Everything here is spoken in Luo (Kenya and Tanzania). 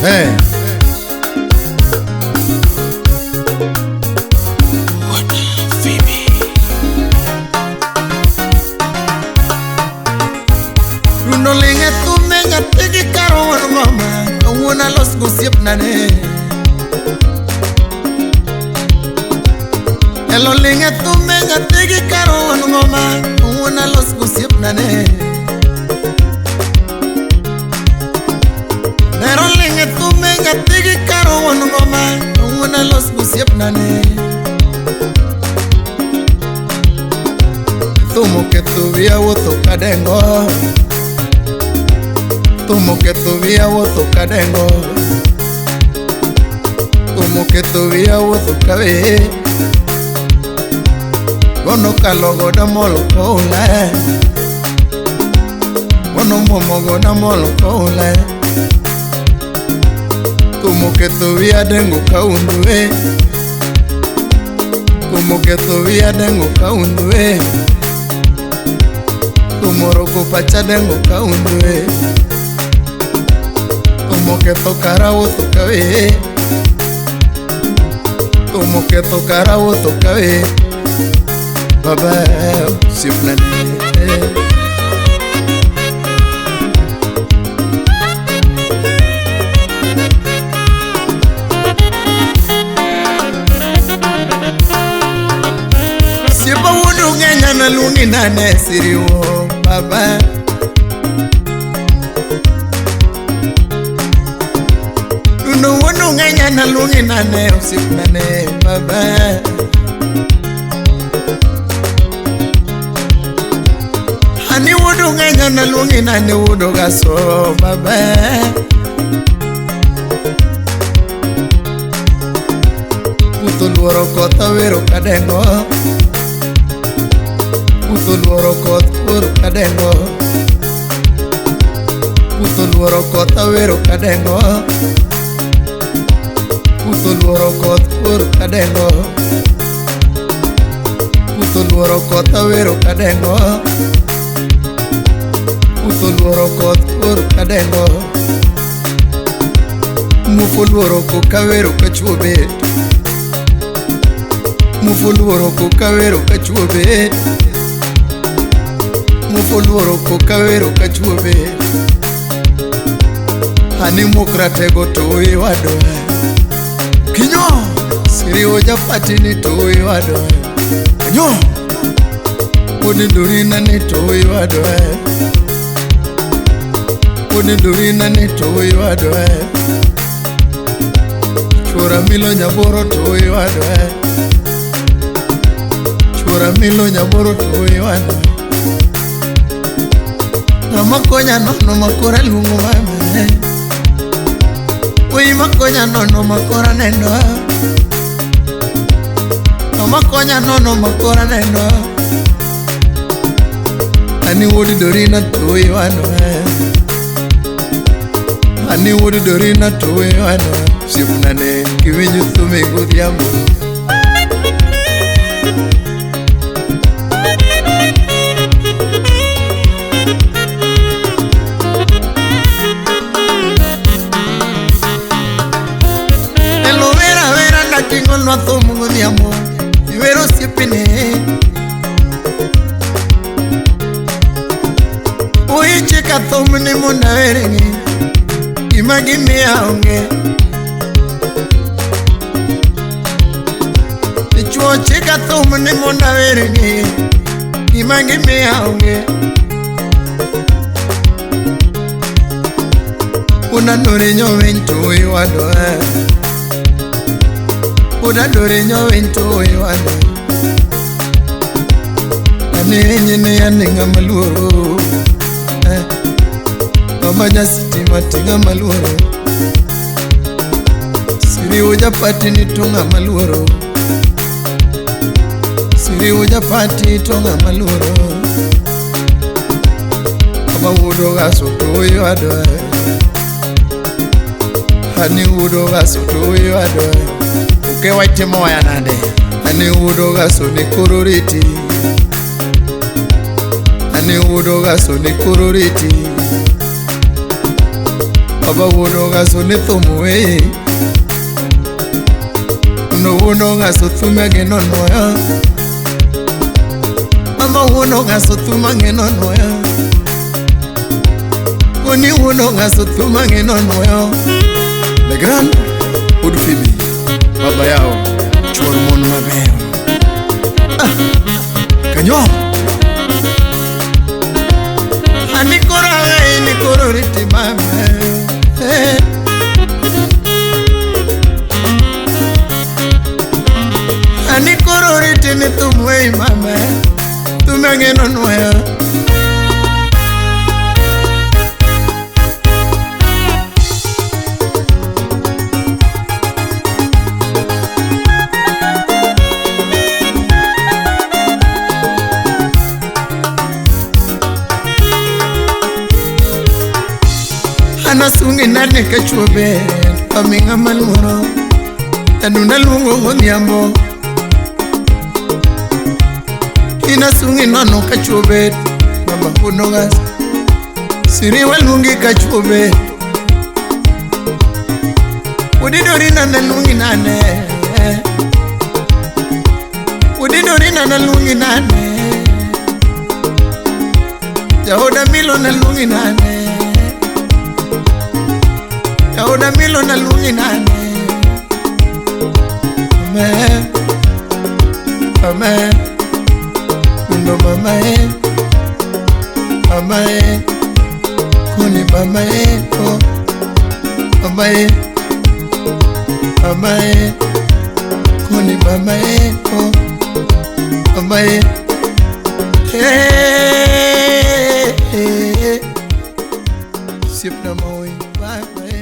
Hey. Runo linge tu menga tegi karo ngoma, nguna los gusip nane. Elo linge tu menga tegi karo ngoma, nguna los gusip nane. Elo linge tu menga tegi karo ngoma, nguna los gusip nane. Tumo que tu via woto kadengo, tumo que tu via woto kadengo, tumo que tu via woto kabe. Gono kalogo da molo kola, gono momogo da molo kola. Tumo que tu via dengo kaundue, tumo que tu via dengo kaundue. Tumoro pacha dengo kaundue, tumo que tocara o tocabe, tumo que tocara o tocabe. Baba sifnane. Sipa wudu ngenya na lungi nane SIRIWO baba. Duno wudu ngenya na lungi nane sifnane baba. Ani wudu ngenya na lungi nane wudu gaso baba. Utulworo kota wero kadengo, utulworo kota wero kadengo, utulworo kota wero kadengo, utulworo kota wero kadengo, utulworo kota wero kadengo, utulworo kota wero kadengo. Mufulworo kukawero kachuobe, mufulworo kukawero kachuobe, mufulworo kukawero kachuobe. Hani mukratego towe wadoe, kinyo SIRIWO japati ni towe wadoe, kinyo kodi durina ni towe wadoe, kodi durina ni towe wadoe. Chura milo nyaboro towe wadoe, chura milo nyaboro towe wadoe. Namakonya nono makora lungu mame, ui makonya nono makora nendo, namakonya nono makora nendo. Ani wodi dorina towe wadoe, ani wodi dorina towe wadoe. Sifnane kiwinyu tume gudhiambo. Elo vera vera na kingo no tumu gudhiambo, ivero sipine. Ui chika tumu ni muna verengi, imagine aunge. Chika tumu ni muna verengi, imangi me aunge. Una dore nyo vento iwadoe, una dore nyo vento iwadoe. Ane nyene yaninga maluoro, Mama sitima tinga maluoro. SIRIWO japati ni tunga maluoro, SIRIWO japati tonga maluoro. Kama wudo gaso toyo adoe, hani wudo gaso toyo adoe. Uke waite moya nade, hani wudo gaso ni kururiti, hani wudo gaso ni kururiti. Baba wuodo gaso ne thomoe no wuodo gaso thume geno noya Mama wuodo gaso thuma geno noya Koni wuodo gaso thuma geno noya Le grand Wuod Phoebe Baba yao chuor mon maber Kanyo Ani koro riti mama Ani koro riti ni tumwei mama Tumengeno noya Anasungi nane kachuobe Paminga maluro Tanuna lungo ngonyambo Inasungi nano kachuobe Mama hunongas Siriwa lungi kachuobe Udidori nana lungi nane Udidori nana lungi nane Jahoda milo na lungi nane Yaoda milo na lungi nane Amen Amen Uno mama Mama Kuni mama oh Mama Mama Kuni mama oh Mama Hey Sip na moi bye bye